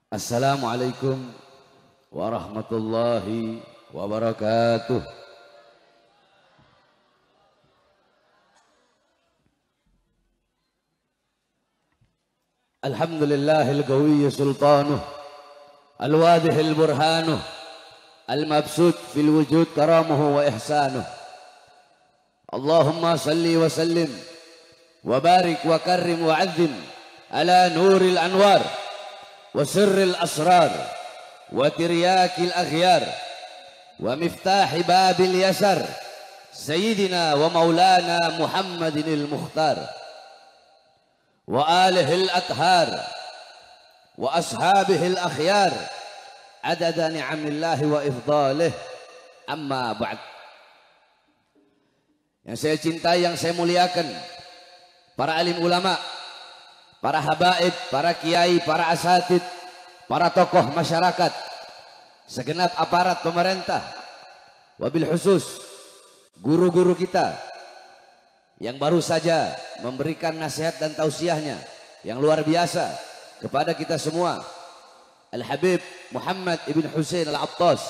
Assalamualaikum warahmatullahi wabarakatuh. Alhamdulillahil qawiyyi sultanuh, al-wadihil burhanuh, al-mabsut fil wujud karamuhu wa ihsanuh. Allahumma salli wa sallim wa barik wa karrim wa azzim ala nuril anwar wa sirril asrar wa tiryakil aghyar wa miftahi babil yasar sayyidina wa maulana Muhammadinil Mukhtar wa alihil athhar wa ashabihil akhyar adada ni'amillahi wa ifdalih, amma ba'd. Yang saya cintai, yang saya muliakan, para alim ulama, para habaib, para kiai, para asatid, para tokoh masyarakat, segenap aparat pemerintah, wabil khusus guru-guru kita yang baru saja memberikan nasihat dan tausiahnya yang luar biasa kepada kita semua. Al-Habib Muhammad ibn Husain Al-Attas,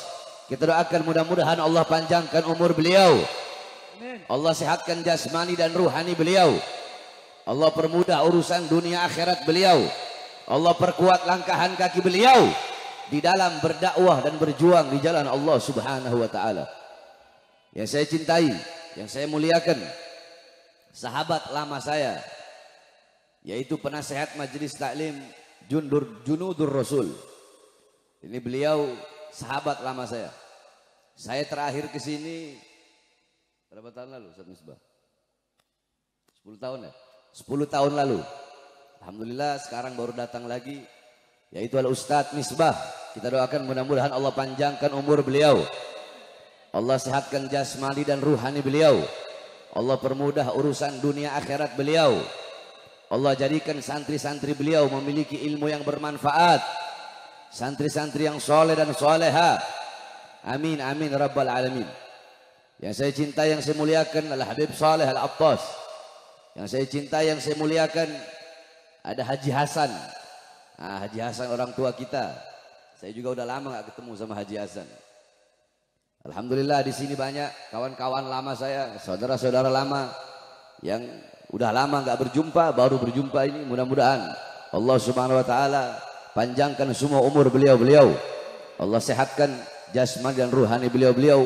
kita doakan mudah-mudahan Allah panjangkan umur beliau, Allah sehatkan jasmani dan ruhani beliau, Allah permudah urusan dunia akhirat beliau, Allah perkuat langkahan kaki beliau di dalam berdakwah dan berjuang di jalan Allah Subhanahu wa taala. Yang saya cintai, yang saya muliakan, sahabat lama saya, yaitu penasehat Majelis Taklim Junudur Rasul. Ini beliau sahabat lama saya. Saya terakhir ke sini berapa tahun lalu, Ustaz Misbah? 10 tahun ya? 10 tahun lalu. Alhamdulillah sekarang baru datang lagi, yaitu Al-Ustaz Misbah. Kita doakan mudah-mudahan Allah panjangkan umur beliau, Allah sehatkan jasmani dan ruhani beliau, Allah permudah urusan dunia akhirat beliau, Allah jadikan santri-santri beliau memiliki ilmu yang bermanfaat, santri-santri yang soleh dan soleha. Amin amin rabbal alamin. Yang saya cintai, yang saya muliakan adalah Habib Saleh Al-Attas. Yang saya cintai, yang saya muliakan ada Haji Hasan. Haji Hasan orang tua kita. Saya juga udah lama gak ketemu sama Haji Hasan. Alhamdulillah di sini banyak kawan-kawan lama saya, saudara-saudara lama yang udah lama gak berjumpa, baru berjumpa ini. Mudah-mudahan Allah Subhanahu wa taala panjangkan semua umur beliau-beliau, Allah sehatkan jasmani dan ruhani beliau-beliau.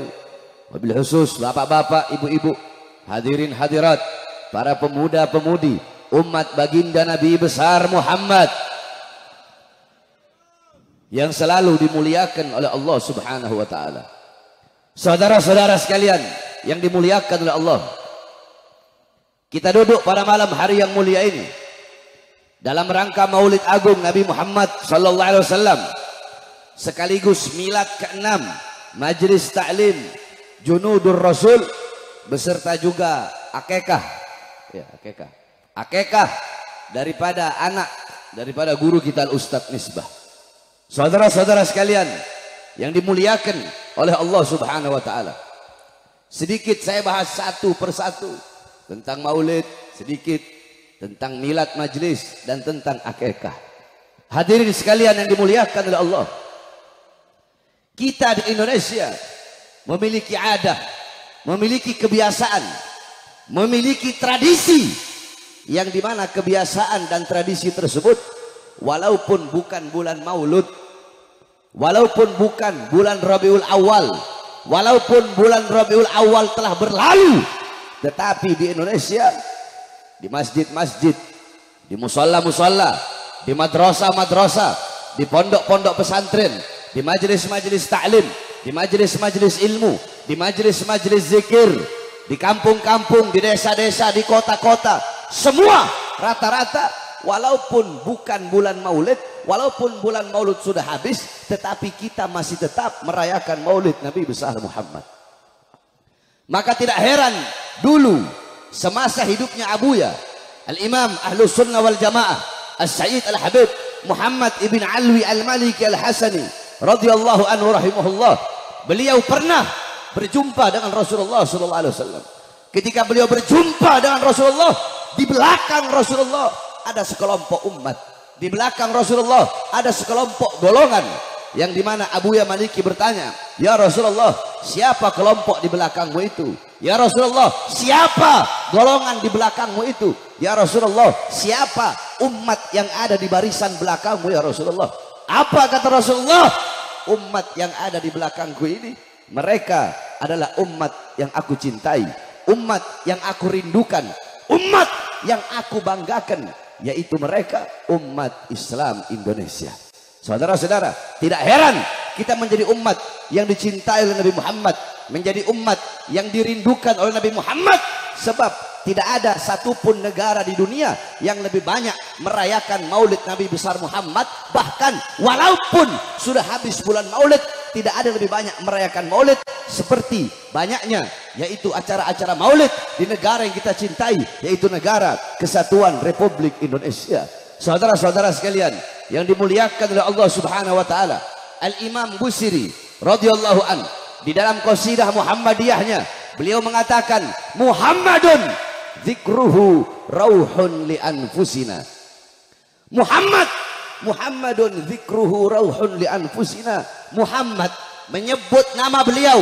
Wabil khusus bapak-bapak, ibu-ibu, hadirin hadirat, para pemuda-pemudi umat baginda Nabi besar Muhammad yang selalu dimuliakan oleh Allah Subhanahu wa taala. Saudara-saudara sekalian yang dimuliakan oleh Allah, kita duduk pada malam hari yang mulia ini dalam rangka Maulid Agung Nabi Muhammad sallallahu alaihi wasallam, sekaligus milad ke-6 Majelis Taklim Junudur Rasul, beserta juga akekah, ya akekah daripada anak daripada guru kita Al-Ustaz Misbah. Saudara-saudara sekalian yang dimuliakan oleh Allah Subhanahu wa taala, sedikit saya bahas satu persatu tentang maulid, sedikit tentang milad majlis, dan tentang akekah. Hadirin sekalian yang dimuliakan oleh Allah, kita di Indonesia memiliki adah, memiliki kebiasaan, memiliki tradisi yang dimana kebiasaan dan tradisi tersebut, walaupun bukan bulan maulud, walaupun bukan bulan Rabiul Awal, walaupun bulan Rabiul Awal telah berlalu, tetapi di Indonesia, di masjid-masjid, di musola-musola, di madrasah-madrasah, di pondok-pondok pesantren, di majelis-majelis taklim, di majelis-majelis ilmu, di majelis-majelis zikir, di kampung-kampung, di desa-desa, di kota-kota, semua rata-rata walaupun bukan bulan maulid, walaupun bulan maulid sudah habis, tetapi kita masih tetap merayakan maulid Nabi besar Muhammad. Maka tidak heran dulu semasa hidupnya Abuya Al-Imam Ahlus Sunnah wal Jamaah As-Sayyid Al-Habib Muhammad ibn Alwi Al-Maliki Al-Hasani radhiyallahu anhu rahimahullah, beliau pernah berjumpa dengan Rasulullah sallallahu alaihi wasallam. Ketika beliau berjumpa dengan Rasulullah, di belakang Rasulullah ada sekelompok umat Di belakang Rasulullah ada sekelompok golongan yang dimana Abu Yamaliki bertanya, ya Rasulullah, siapa kelompok di belakangmu itu? Ya Rasulullah, siapa golongan di belakangmu itu? Ya Rasulullah, siapa umat yang ada di barisan belakangmu ya Rasulullah? Apa kata Rasulullah? Umat yang ada di belakangku ini, mereka adalah umat yang aku cintai, umat yang aku rindukan, umat yang aku banggakan, yaitu mereka umat Islam Indonesia. Saudara-saudara, tidak heran kita menjadi umat yang dicintai oleh Nabi Muhammad, menjadi umat yang dirindukan oleh Nabi Muhammad, sebab tidak ada satupun negara di dunia yang lebih banyak merayakan maulid Nabi besar Muhammad. Bahkan walaupun sudah habis bulan maulid, tidak ada lebih banyak merayakan maulid seperti banyaknya yaitu acara-acara maulid di negara yang kita cintai, yaitu negara Kesatuan Republik Indonesia. Saudara-saudara sekalian yang dimuliakan oleh Allah Subhanahu wa taala, Al-Imam Busiri radhiyallahu an di dalam qasidah Muhammadiyahnya beliau mengatakan, Muhammadun dzikruhu rauhun li anfusina. Muhammadun dzikruhu rauhun li anfusina. Muhammad menyebut nama beliau,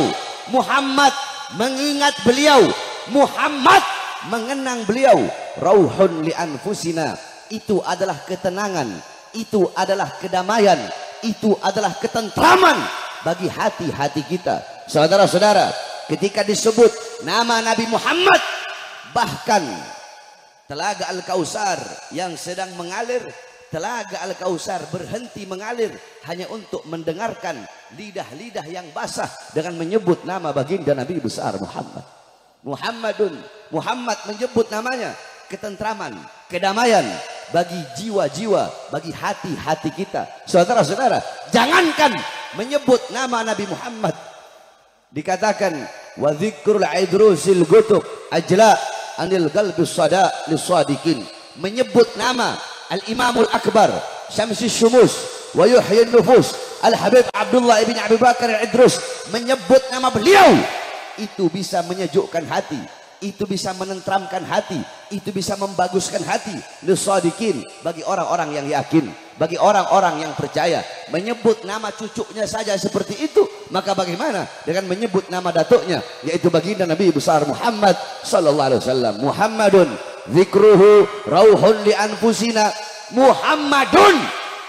Muhammad mengingat beliau, Muhammad mengenang beliau, rauhun li anfusina. Itu adalah ketenangan, itu adalah kedamaian, itu adalah ketentraman bagi hati-hati kita. Saudara-saudara, ketika disebut nama Nabi Muhammad, bahkan Telaga Al-Kausar yang sedang mengalir, Telaga Al-Kausar berhenti mengalir hanya untuk mendengarkan lidah-lidah yang basah dengan menyebut nama baginda Nabi besar Muhammad. Muhammad menyebut namanya, ketentraman, kedamaian bagi jiwa-jiwa, bagi hati-hati kita. Saudara-saudara, jangankan menyebut nama Nabi Muhammad, dikatakan wa dzikrul idrusil gutub ajla anil qalbis sada lisadiqin. Menyebut nama Al-Imamul Akbar Syamsis Syumus wa yuhyin nufus Al-Habib Abdullah ibn Abi Bakar Al-Idrus, menyebut nama beliau itu bisa menyejukkan hati, itu bisa menentramkan hati, itu bisa membaguskan hati lisadiqin, bagi orang-orang yang yakin, bagi orang-orang yang percaya. Menyebut nama cucunya saja seperti itu, maka bagaimana dengan menyebut nama datuknya, yaitu baginda Nabi besar Muhammad sallallahu alaihi wasallam. Muhammadun dzikruhu rauhun li anfusina. Muhammadun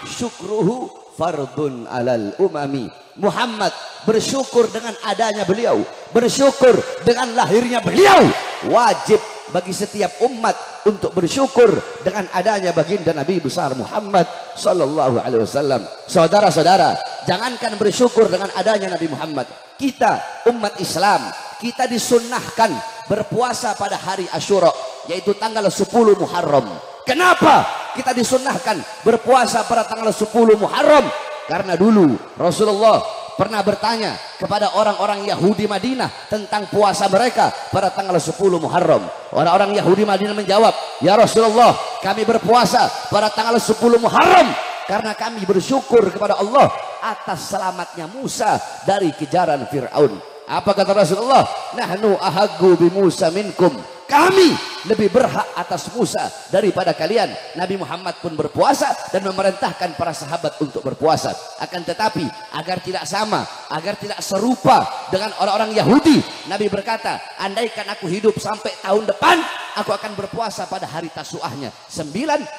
syukruhu fardun alal umami. Muhammad, bersyukur dengan adanya beliau, bersyukur dengan lahirnya beliau. Wajib bagi setiap umat untuk bersyukur dengan adanya baginda Nabi besar Muhammad sallallahu alaihi wasallam. Saudara-saudara, jangankan bersyukur dengan adanya Nabi Muhammad, kita umat Islam, kita disunnahkan berpuasa pada hari Asyura, yaitu tanggal 10 Muharram. Kenapa kita disunnahkan berpuasa pada tanggal 10 Muharram? Karena dulu Rasulullah pernah bertanya kepada orang-orang Yahudi Madinah tentang puasa mereka pada tanggal 10 Muharram. Orang-orang Yahudi Madinah menjawab, ya Rasulullah, kami berpuasa pada tanggal 10 Muharram karena kami bersyukur kepada Allah atas selamatnya Musa dari kejaran Fir'aun. Apa kata Rasulullah? Nahnu ahaggu bi Musa minkum. Kami lebih berhak atas Musa daripada kalian. Nabi Muhammad pun berpuasa dan memerintahkan para sahabat untuk berpuasa. Akan tetapi agar tidak sama, agar tidak serupa dengan orang-orang Yahudi, Nabi berkata, andaikan aku hidup sampai tahun depan, aku akan berpuasa pada hari Tasu'ahnya 9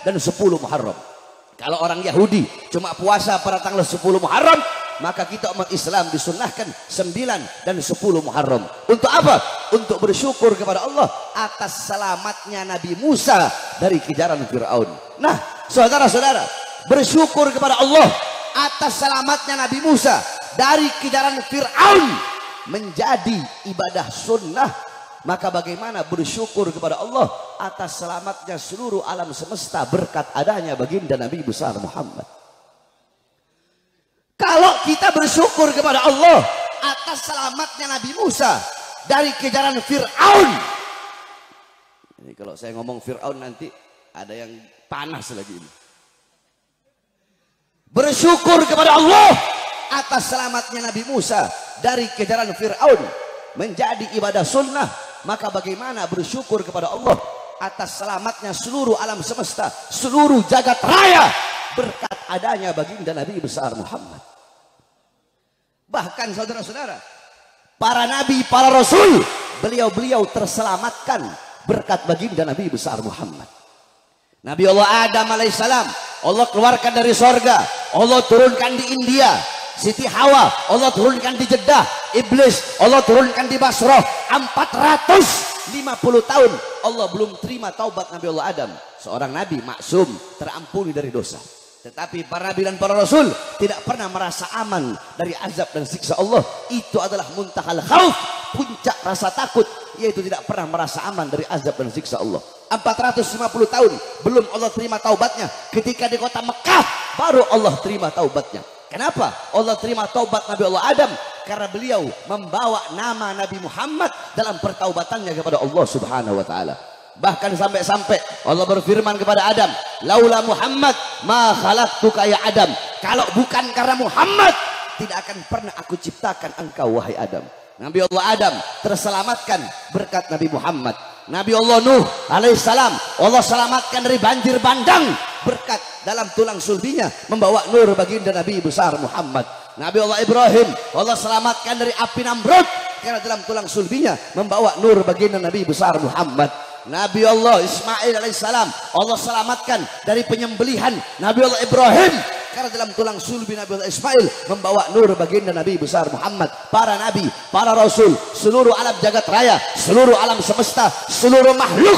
dan 10 Muharram. Kalau orang Yahudi cuma puasa pada tanggal 10 Muharram, maka kita umat Islam disunnahkan 9 dan 10 Muharram. Untuk apa? Untuk bersyukur kepada Allah atas selamatnya Nabi Musa dari kejaran Fir'aun. Nah, saudara-saudara, bersyukur kepada Allah atas selamatnya Nabi Musa dari kejaran Fir'aun menjadi ibadah sunnah. Maka bagaimana bersyukur kepada Allah atas selamatnya seluruh alam semesta berkat adanya baginda Nabi besar Muhammad. Kalau kita bersyukur kepada Allah atas selamatnya Nabi Musa dari kejaran Fir'aun. Ini kalau saya ngomong Fir'aun nanti ada yang panas lagi ini. Bersyukur kepada Allah atas selamatnya Nabi Musa dari kejaran Fir'aun menjadi ibadah sunnah. Maka bagaimana bersyukur kepada Allah atas selamatnya seluruh alam semesta, seluruh jagat raya berkat adanya baginda Nabi besar Muhammad. Bahkan saudara-saudara, para nabi, para rasul, beliau-beliau terselamatkan berkat baginda Nabi besar Muhammad. Nabi Allah Adam alaihissalam, Allah keluarkan dari sorga, Allah turunkan di India. Siti Hawa, Allah turunkan di Jeddah. Iblis, Allah turunkan di Basrah. 450 tahun Allah belum terima taubat Nabi Allah Adam, seorang nabi maksum, terampuni dari dosa. Tetapi para nabi dan para rasul tidak pernah merasa aman dari azab dan siksa Allah. Itu adalah muntahal khauf, puncak rasa takut, yaitu tidak pernah merasa aman dari azab dan siksa Allah. 450 tahun belum Allah terima taubatnya. Ketika di kota Mekah baru Allah terima taubatnya. Kenapa Allah terima taubat Nabi Allah Adam? Karena beliau membawa nama Nabi Muhammad dalam pertaubatannya kepada Allah Subhanahu wa taala. Bahkan sampai-sampai Allah berfirman kepada Adam, "Laula Muhammad ma khalaqtuka ya Adam." Kalau bukan karena Muhammad, tidak akan pernah aku ciptakan engkau wahai Adam. Nabi Allah Adam terselamatkan berkat Nabi Muhammad. Nabi Allah Nuh alaihissalam, Allah selamatkan dari banjir bandang berkat dalam tulang sulbinya membawa nur baginda Nabi besar Muhammad. Nabi Allah Ibrahim, Allah selamatkan dari api Namrud karena dalam tulang sulbinya membawa nur baginda Nabi besar Muhammad. Nabi Allah Ismail alaihissalam, Allah selamatkan dari penyembelihan Nabi Allah Ibrahim karena dalam tulang sulbi Nabi Allah Ismail membawa nur baginda Nabi besar Muhammad. Para nabi, para rasul, seluruh alam jagat raya, seluruh alam semesta, seluruh makhluk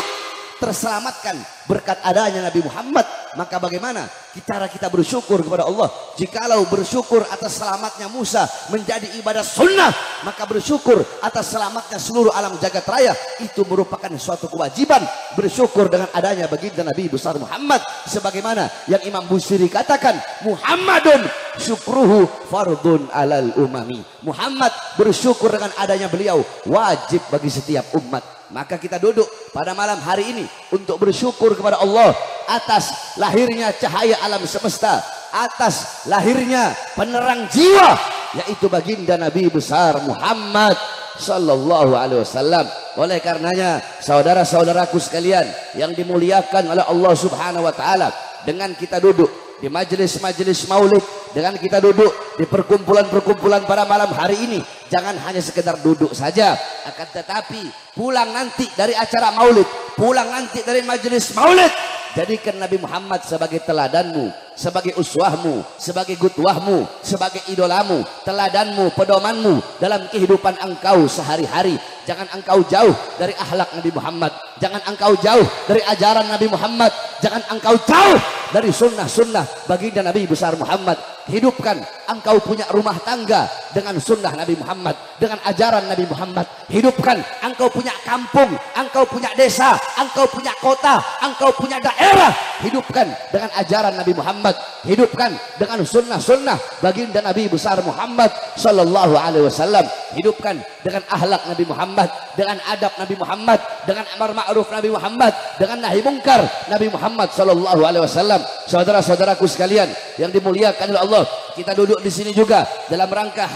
terselamatkan berkat adanya Nabi Muhammad. Maka bagaimana cara kita bersyukur kepada Allah? Jikalau bersyukur atas selamatnya Musa menjadi ibadah sunnah, maka bersyukur atas selamatnya seluruh alam jagat raya itu merupakan suatu kewajiban. Bersyukur dengan adanya baginda Nabi besar Muhammad, sebagaimana yang Imam Busiri katakan, Muhammadun syukruhu fardun alal umami. Muhammad bersyukur dengan adanya beliau wajib bagi setiap umat. Maka kita duduk pada malam hari ini untuk bersyukur kepada Allah atas lahirnya cahaya alam semesta, atas lahirnya penerang jiwa, yaitu baginda Nabi besar Muhammad sallallahu alaihi wasallam. Oleh karenanya saudara-saudaraku sekalian yang dimuliakan oleh Allah Subhanahu wa taala, dengan kita duduk di majelis-majelis maulid, dengan kita duduk di perkumpulan-perkumpulan pada malam hari ini, jangan hanya sekedar duduk saja, akan tetapi pulang nanti dari acara maulid, pulang nanti dari majelis maulid, jadikan Nabi Muhammad sebagai teladanmu, sebagai uswahmu, sebagai gutwahmu, sebagai idolamu, teladanmu, pedomanmu dalam kehidupan engkau sehari-hari. Jangan engkau jauh dari akhlak Nabi Muhammad, jangan engkau jauh dari ajaran Nabi Muhammad, jangan engkau jauh dari sunnah-sunnah baginda Nabi besar Muhammad. Hidupkan engkau punya rumah tangga dengan sunnah Nabi Muhammad, dengan ajaran Nabi Muhammad. Hidupkan engkau punya kampung, engkau punya desa, engkau punya kota, engkau punya daerah. Hidupkan dengan ajaran Nabi Muhammad. Hidupkan dengan sunnah-sunnah baginda Nabi besar Muhammad sallallahu alaihi wasallam. Hidupkan dengan akhlak Nabi Muhammad, dengan adab Nabi Muhammad, dengan amar ma'ruf Nabi Muhammad, dengan nahi mungkar Nabi Muhammad sallallahu alaihi wasallam. Saudara-saudaraku sekalian yang dimuliakan oleh Allah, kita duduk di sini juga dalam rangka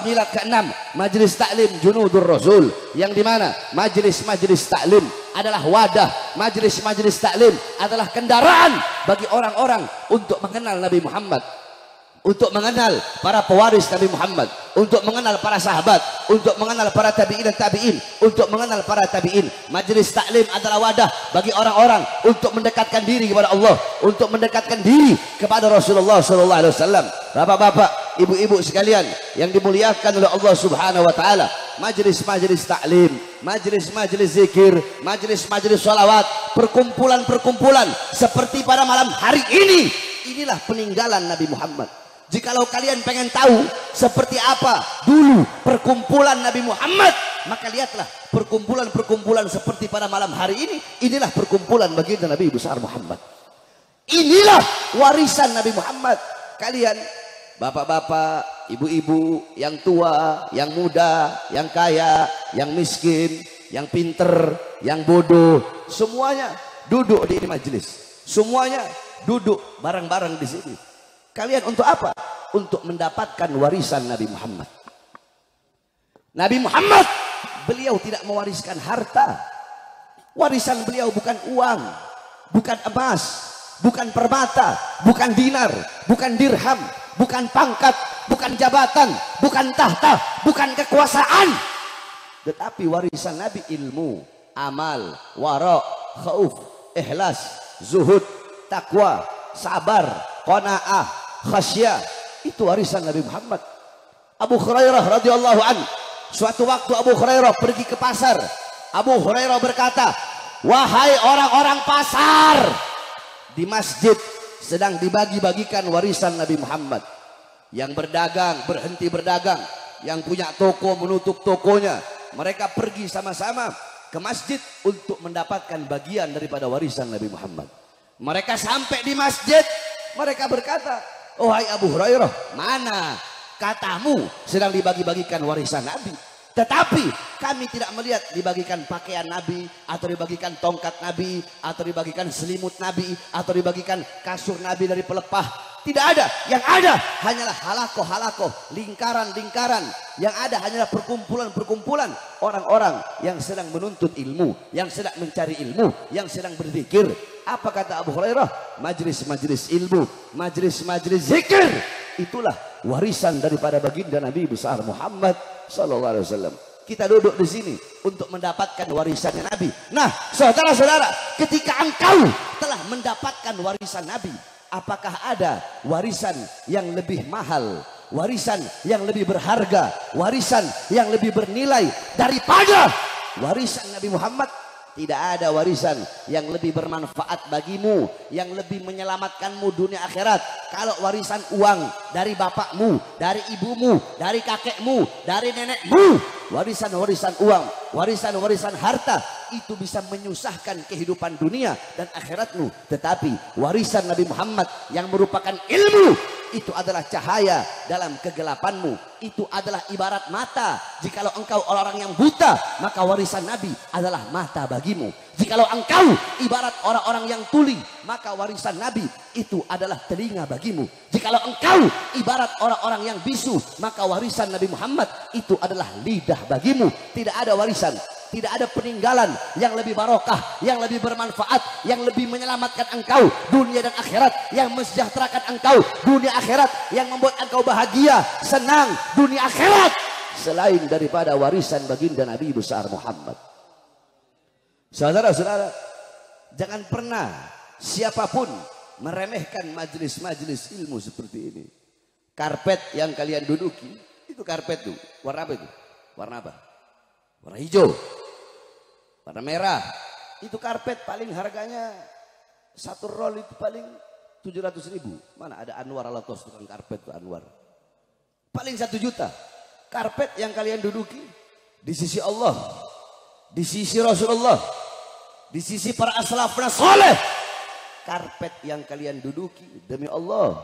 milad ke-6 Majelis Taklim Junudur Rasul, yang dimana majelis-majelis taklim adalah wadah, majelis-majelis taklim adalah kendaraan bagi orang-orang untuk mengenal Nabi Muhammad, untuk mengenal para pewaris Nabi Muhammad, untuk mengenal para sahabat, untuk mengenal para tabi'in dan tabi'in, untuk mengenal para tabi'in. Majelis taklim adalah wadah bagi orang-orang untuk mendekatkan diri kepada Allah, untuk mendekatkan diri kepada Rasulullah sallallahu alaihi wasallam. Bapak-bapak, ibu-ibu sekalian yang dimuliakan oleh Allah Subhanahu wa taala, majelis-majelis taklim, majelis-majelis zikir, majelis-majelis sholawat, perkumpulan-perkumpulan seperti pada malam hari ini, inilah peninggalan Nabi Muhammad. Jikalau kalian pengen tahu seperti apa dulu perkumpulan Nabi Muhammad, maka lihatlah perkumpulan-perkumpulan seperti pada malam hari ini. Inilah perkumpulan baginda Nabi besar Muhammad. Inilah warisan Nabi Muhammad. Kalian bapak-bapak, ibu-ibu, yang tua, yang muda, yang kaya, yang miskin, yang pinter, yang bodoh, semuanya duduk di majelis. Semuanya duduk bareng-bareng di sini. Kalian untuk apa? Untuk mendapatkan warisan Nabi Muhammad. Nabi Muhammad, beliau tidak mewariskan harta. Warisan beliau bukan uang, bukan emas, bukan permata, bukan dinar, bukan dirham, bukan pangkat, bukan jabatan, bukan tahta, bukan kekuasaan. Tetapi warisan Nabi ilmu, amal, wara, khauf, ikhlas, zuhud, takwa, sabar, qanaah, khasyah. Itu warisan Nabi Muhammad. Abu Hurairah radhiyallahu an, suatu waktu Abu Hurairah pergi ke pasar. Abu Hurairah berkata, wahai orang-orang pasar, di masjid sedang dibagi-bagikan warisan Nabi Muhammad. Yang berdagang berhenti berdagang, yang punya toko menutup tokonya. Mereka pergi sama-sama ke masjid untuk mendapatkan bagian daripada warisan Nabi Muhammad. Mereka sampai di masjid, mereka berkata, wahai Abu Hurairah, mana katamu sedang dibagi-bagikan warisan Nabi? Tetapi kami tidak melihat dibagikan pakaian Nabi, atau dibagikan tongkat Nabi, atau dibagikan selimut Nabi, atau dibagikan kasur Nabi dari pelepah. Tidak ada. Yang ada hanyalah halakoh-halakoh, lingkaran-lingkaran. Yang ada hanyalah perkumpulan-perkumpulan orang-orang yang sedang menuntut ilmu, yang sedang mencari ilmu, yang sedang berzikir. Apa kata Abu Hurairah? Majlis-majlis ilmu, majlis-majlis zikir. Itulah warisan daripada baginda Nabi besar Muhammad sallallahu alaihi wasallam. Kita duduk di sini untuk mendapatkan warisannya Nabi. Nah, saudara-saudara, ketika engkau telah mendapatkan warisan Nabi, apakah ada warisan yang lebih mahal, warisan yang lebih berharga, warisan yang lebih bernilai daripada warisan Nabi Muhammad? Tidak ada warisan yang lebih bermanfaat bagimu, yang lebih menyelamatkanmu dunia akhirat. Kalau warisan uang dari bapakmu, dari ibumu, dari kakekmu, dari nenekmu, warisan-warisan uang, warisan-warisan harta, itu bisa menyusahkan kehidupan dunia dan akhiratmu. Tetapi warisan Nabi Muhammad yang merupakan ilmu, itu adalah cahaya dalam kegelapanmu. Itu adalah ibarat mata. Jikalau engkau orang-orang yang buta, maka warisan Nabi adalah mata bagimu. Jikalau engkau ibarat orang-orang yang tuli, maka warisan Nabi itu adalah telinga bagimu. Jikalau engkau ibarat orang-orang yang bisu, maka warisan Nabi Muhammad itu adalah lidah bagimu. Tidak ada warisan, tidak ada peninggalan yang lebih barokah, yang lebih bermanfaat, yang lebih menyelamatkan engkau dunia dan akhirat, yang mensejahterakan engkau dunia akhirat, yang membuat engkau bahagia, senang dunia akhirat, selain daripada warisan baginda Nabi besar Muhammad. Saudara-saudara, jangan pernah siapapun meremehkan majelis-majelis ilmu seperti ini. Karpet yang kalian duduki, itu karpet tuh, warna apa itu? Warna apa? Warna hijau, warna merah. Itu karpet paling harganya satu roll itu paling 700.000. Mana ada Anwar Alatos tukang karpet tuh, Anwar. Paling 1 juta. Karpet yang kalian duduki di sisi Allah, di sisi Rasulullah, di sisi para as-salafun saleh. Karpet yang kalian duduki demi Allah,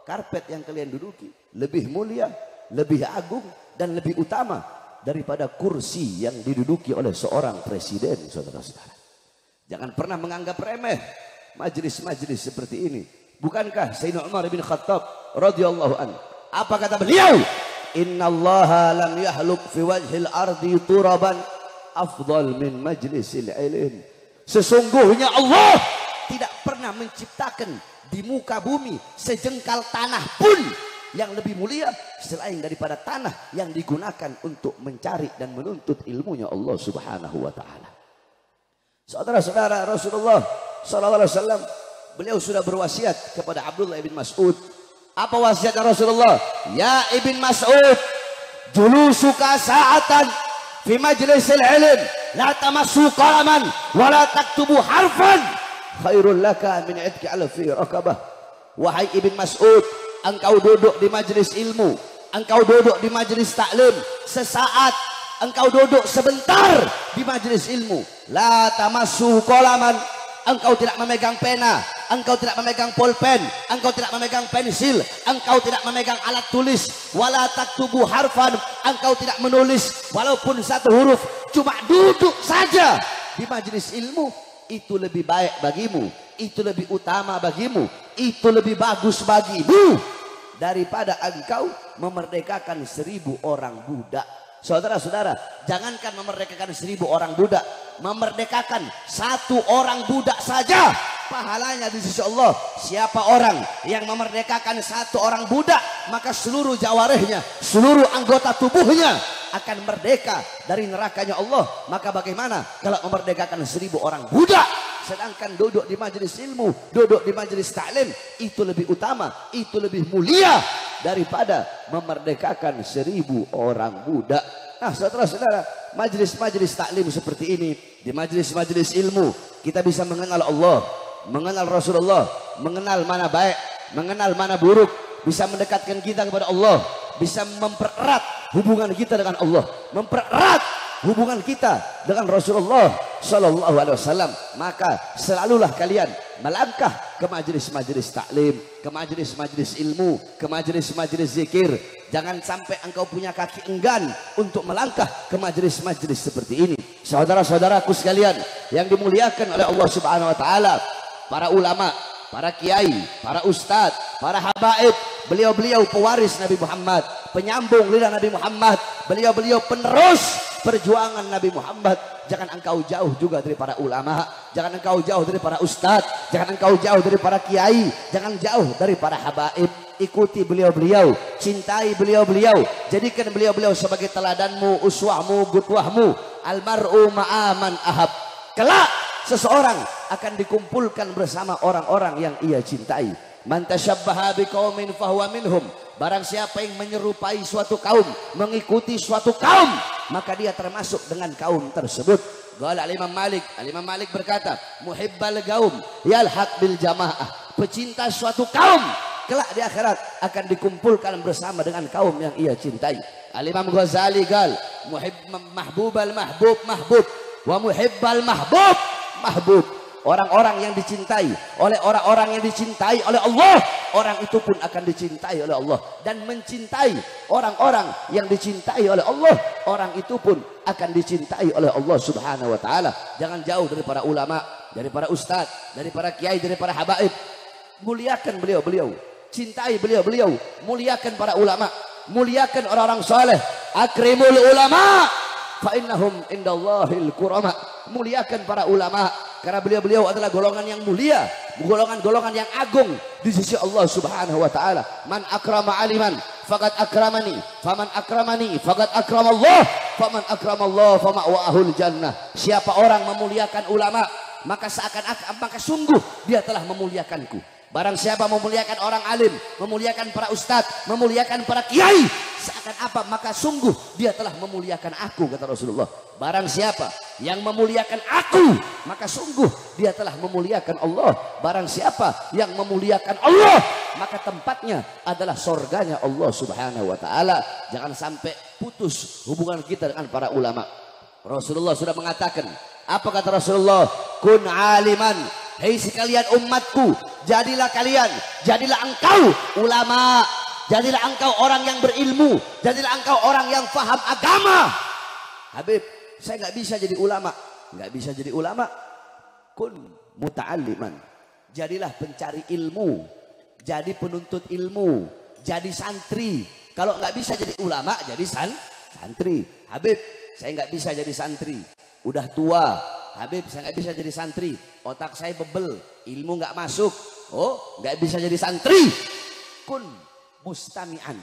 karpet yang kalian duduki lebih mulia, lebih agung dan lebih utama daripada kursi yang diduduki oleh seorang presiden, saudara-saudara. Jangan pernah menganggap remeh majelis-majelis seperti ini. Bukankah Sayyidina Umar bin Khattab radhiyallahu anhu, apa kata beliau? Innallaha lam yahluk fi wajhil ardi turaban afdal min majlisil ilm. Sesungguhnya Allah tidak pernah menciptakan di muka bumi sejengkal tanah pun yang lebih mulia selain daripada tanah yang digunakan untuk mencari dan menuntut ilmunya Allah Subhanahu wa taala. Saudara-saudara, Rasulullah sallallahu alaihi wasallam beliau sudah berwasiat kepada Abdullah bin Mas'ud. Apa wasiatnya Rasulullah? Ya Ibn Mas'ud, julusuka sa'atan fi majlisil ilm la tamassu qalaman wa la taktubu harfan khairul laka min idki alfi raqabah. Wahai Ibn Mas'ud, engkau duduk di majelis ilmu, engkau duduk di majelis taklim sesaat, engkau duduk sebentar di majelis ilmu, la tamassu qalaman, engkau tidak memegang pena, engkau tidak memegang pulpen, engkau tidak memegang pensil, engkau tidak memegang alat tulis, wala taktubu harfan, engkau tidak menulis walaupun 1 huruf, cuma duduk saja di majelis ilmu. Itu lebih baik bagimu, itu lebih utama bagimu, itu lebih bagus bagimu daripada engkau memerdekakan 1000 orang budak. Saudara-saudara, jangankan memerdekakan 1000 orang budak, memerdekakan 1 orang budak saja pahalanya di sisi Allah. Siapa orang yang memerdekakan satu orang budak, maka seluruh jawarihnya, seluruh anggota tubuhnya akan merdeka dari nerakanya Allah. Maka bagaimana kalau memerdekakan 1000 orang budak, sedangkan duduk di majelis ilmu, duduk di majelis taklim, itu lebih utama, itu lebih mulia daripada memerdekakan 1000 orang budak. Nah, saudara-saudara, majelis-majelis taklim seperti ini, di majelis-majelis ilmu, kita bisa mengenal Allah, mengenal Rasulullah, mengenal mana baik, mengenal mana buruk, bisa mendekatkan kita kepada Allah, bisa mempererat hubungan kita dengan Allah, mempererat hubungan kita dengan Rasulullah Sallallahu Alaihi Wasallam. Maka selalulah kalian melangkah ke majelis-majelis taklim, ke majelis-majelis ilmu, ke majelis-majelis zikir. Jangan sampai engkau punya kaki enggan untuk melangkah ke majelis-majelis seperti ini. Saudara-saudaraku sekalian yang dimuliakan oleh Allah Subhanahu Wa Taala, para ulama, para kiai, para ustadz, para habaib, beliau-beliau pewaris Nabi Muhammad, penyambung lidah Nabi Muhammad, beliau-beliau penerus perjuangan Nabi Muhammad. Jangan engkau jauh juga dari para ulama, jangan engkau jauh dari para ustadz, jangan engkau jauh dari para kiai, jangan jauh dari para habaib. Ikuti beliau-beliau, cintai beliau-beliau, jadikan beliau-beliau sebagai teladanmu, uswahmu, gutwahmu. Almar'u ma'aman ahab. Kelak seseorang akan dikumpulkan bersama orang-orang yang ia cintai. Man tashabbaha biqaumin fahuwa minhum. Barang siapa yang menyerupai suatu kaum, mengikuti suatu kaum, maka dia termasuk dengan kaum tersebut. Qala Al-Imam Malik, Al-Imam Malik berkata, muhibbal qaum yalhaq bil jamaah. Pecinta suatu kaum kelak di akhirat akan dikumpulkan bersama dengan kaum yang ia cintai. Al-Imam Ghazali gal, mahbubal mahbub mahbub wa muhibbal mahbub mahbub. Orang-orang yang dicintai oleh orang-orang yang dicintai oleh Allah, orang itu pun akan dicintai oleh Allah. Dan mencintai orang-orang yang dicintai oleh Allah, orang itu pun akan dicintai oleh Allah Subhanahu Wa Taala. Jangan jauh dari para ulama, dari para ustadz, dari para kiai, dari para habaib. Muliakan beliau-beliau, cintai beliau-beliau, muliakan para ulama, muliakan orang-orang saleh. Akrimul ulama fa innahum indallahil kurama. Muliakan para ulama karena beliau-beliau adalah golongan yang mulia, golongan-golongan yang agung di sisi Allah Subhanahu Wa Taala. Man akrama aliman faqad akramani, faman akramani faqad akramallah, faman akramallah fama'wahul jannah. Siapa orang memuliakan ulama, maka seakan-akan, maka sungguh dia telah memuliakanku. Barang siapa memuliakan orang alim, memuliakan para ustadz, memuliakan para kiai, seakan apa, maka sungguh dia telah memuliakan aku, kata Rasulullah. Barang siapa yang memuliakan aku, maka sungguh dia telah memuliakan Allah. Barang siapa yang memuliakan Allah, maka tempatnya adalah surganya Allah Subhanahu Wa Taala. Jangan sampai putus hubungan kita dengan para ulama. Rasulullah sudah mengatakan, apa kata Rasulullah? Kun aliman, hei sekalian umatku, jadilah kalian, jadilah engkau ulama, jadilah engkau orang yang berilmu, jadilah engkau orang yang faham agama. Habib, saya nggak bisa jadi ulama, nggak bisa jadi ulama. Kun muta'alliman, jadilah pencari ilmu, jadi penuntut ilmu, jadi santri. Kalau nggak bisa jadi ulama, jadi santri. Habib, saya nggak bisa jadi santri, udah tua. Habib, saya nggak bisa jadi santri, otak saya bebel, ilmu nggak masuk. Oh, nggak bisa jadi santri. Kun mustami'an,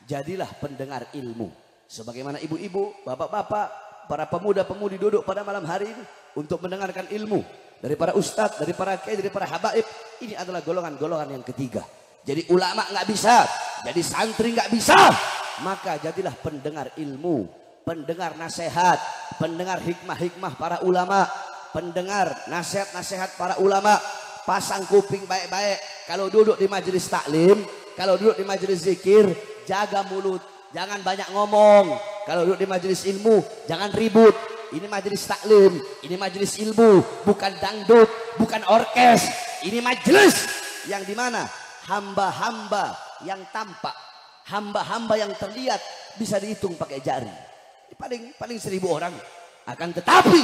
jadilah pendengar ilmu. Sebagaimana ibu-ibu, bapak-bapak, para pemuda-pemudi duduk pada malam hari ini untuk mendengarkan ilmu dari para ustadz, dari para kiai, dari para habaib. Ini adalah golongan-golongan yang ketiga. Jadi ulama nggak bisa, jadi santri nggak bisa, maka jadilah pendengar ilmu, pendengar nasihat, pendengar hikmah-hikmah para ulama, pendengar nasihat-nasihat para ulama. Pasang kuping baik-baik. Kalau duduk di majelis taklim, kalau duduk di majelis zikir, jaga mulut, jangan banyak ngomong. Kalau duduk di majelis ilmu, jangan ribut. Ini majelis taklim, ini majelis ilmu, bukan dangdut, bukan orkes. Ini majelis yang dimana hamba-hamba yang tampak, hamba-hamba yang terlihat bisa dihitung pakai jari. Paling 1000 orang. Akan tetapi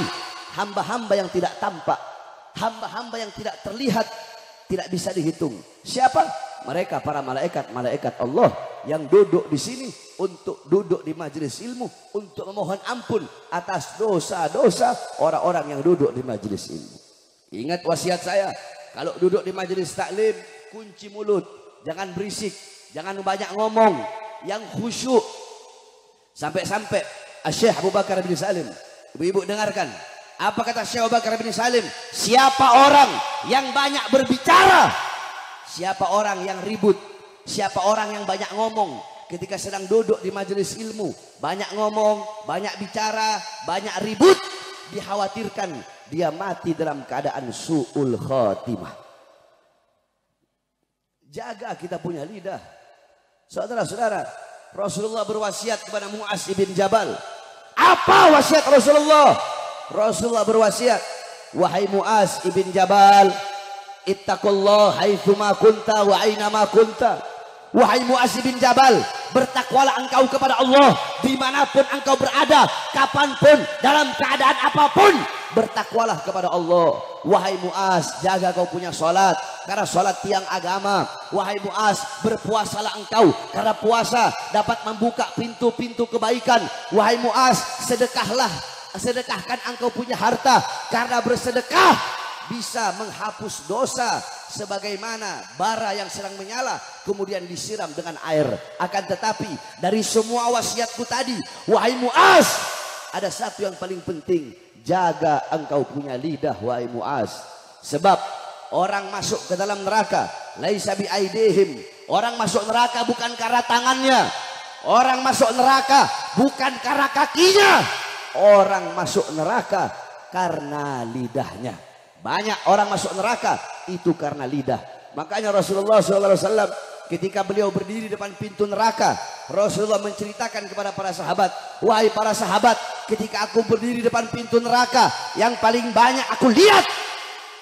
hamba-hamba yang tidak tampak, hamba-hamba yang tidak terlihat, tidak bisa dihitung. Siapa? Mereka para malaikat Allah yang duduk di sini untuk duduk di majelis ilmu, untuk memohon ampun atas dosa-dosa orang-orang yang duduk di majelis ilmu. Ingat wasiat saya, kalau duduk di majelis taklim, kunci mulut, jangan berisik, jangan banyak ngomong, yang khusyuk. Sampai-sampai Syekh Abu Bakar bin Salim, ibu-ibu dengarkan, apa kata Syekh Abu Bakar bin Salim? Siapa orang yang banyak berbicara, siapa orang yang ribut, siapa orang yang banyak ngomong ketika sedang duduk di majelis ilmu, banyak ngomong, banyak bicara, banyak ribut, dikhawatirkan dia mati dalam keadaan su'ul khatimah. Jaga kita punya lidah. Saudara-saudara, Rasulullah berwasiat kepada Mu'az ibn Jabal. Apa wasiat Rasulullah? Rasulullah berwasiat, wahai Mu'az ibn Jabal, ittaqullah haitsuma kunta wa ainama kunta. Wahai Mu'az bin Jabal, bertakwalah engkau kepada Allah dimanapun engkau berada, kapanpun, dalam keadaan apapun, bertakwalah kepada Allah. Wahai Mu'az, jaga kau punya salat, karena salat tiang agama. Wahai Mu'az, berpuasalah engkau, karena puasa dapat membuka pintu-pintu kebaikan. Wahai Mu'az, sedekahkan engkau punya harta, karena bersedekah bisa menghapus dosa sebagaimana bara yang sedang menyala kemudian disiram dengan air. Akan tetapi dari semua wasiatku tadi, wahai Mu'az, ada satu yang paling penting, jaga engkau punya lidah wahai Mu'az. Sebab orang masuk ke dalam neraka laisa bi aidihim, orang masuk neraka bukan karena tangannya, orang masuk neraka bukan karena kakinya, orang masuk neraka karena lidahnya. Banyak orang masuk neraka itu karena lidah. Makanya Rasulullah SAW ketika beliau berdiri depan pintu neraka, Rasulullah menceritakan kepada para sahabat, wahai para sahabat, ketika aku berdiri depan pintu neraka, yang paling banyak aku lihat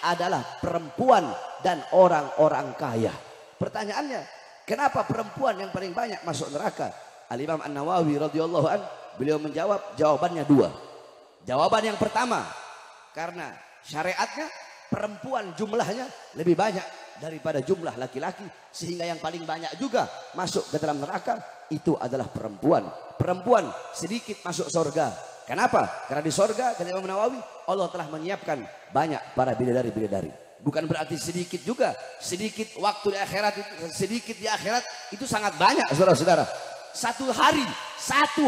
adalah perempuan dan orang-orang kaya. Pertanyaannya, kenapa perempuan yang paling banyak masuk neraka? Al-Imam An-Nawawi radhiyallahu an, beliau menjawab, jawabannya dua. Jawaban yang pertama, karena syariatnya perempuan jumlahnya lebih banyak daripada jumlah laki-laki, sehingga yang paling banyak juga masuk ke dalam neraka itu adalah perempuan. Perempuan sedikit masuk surga. Kenapa? Karena di surga, kata Imam Nawawi, Allah telah menyiapkan banyak para bidadari-bidadari. Bukan berarti sedikit juga, sedikit waktu di akhirat itu, sedikit di akhirat itu sangat banyak, saudara-saudara. Satu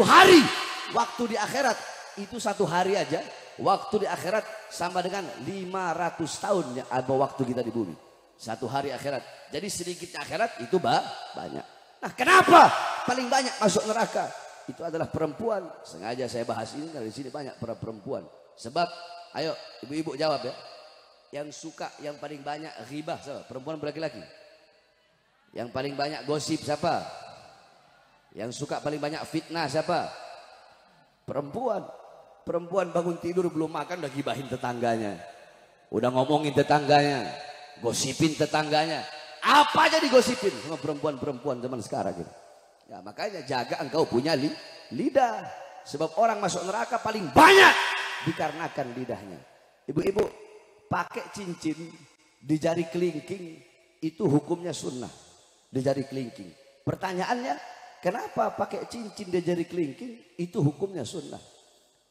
hari waktu di akhirat itu satu hari aja. Waktu di akhirat sama dengan 500 tahun yang ada waktu kita di bumi. Satu hari akhirat. Jadi sedikitnya akhirat itu banyak. Nah, kenapa paling banyak masuk neraka? Itu adalah perempuan. Sengaja saya bahas ini karena di sini banyak para perempuan. Sebab, ayo ibu-ibu jawab ya. Yang suka yang paling banyak ghibah siapa? Perempuan berlaki-laki. Yang paling banyak gosip siapa? Yang suka paling banyak fitnah siapa? Perempuan. Perempuan bangun tidur belum makan udah gibahin tetangganya, udah ngomongin tetangganya, gosipin tetangganya, apa aja digosipin sama perempuan-perempuan zaman sekarang gitu. Ya makanya jaga engkau punya lidah, sebab orang masuk neraka paling banyak dikarenakan lidahnya. Ibu-ibu, pakai cincin di jari kelingking itu hukumnya sunnah, di jari kelingking. Pertanyaannya, kenapa pakai cincin di jari kelingking itu hukumnya sunnah?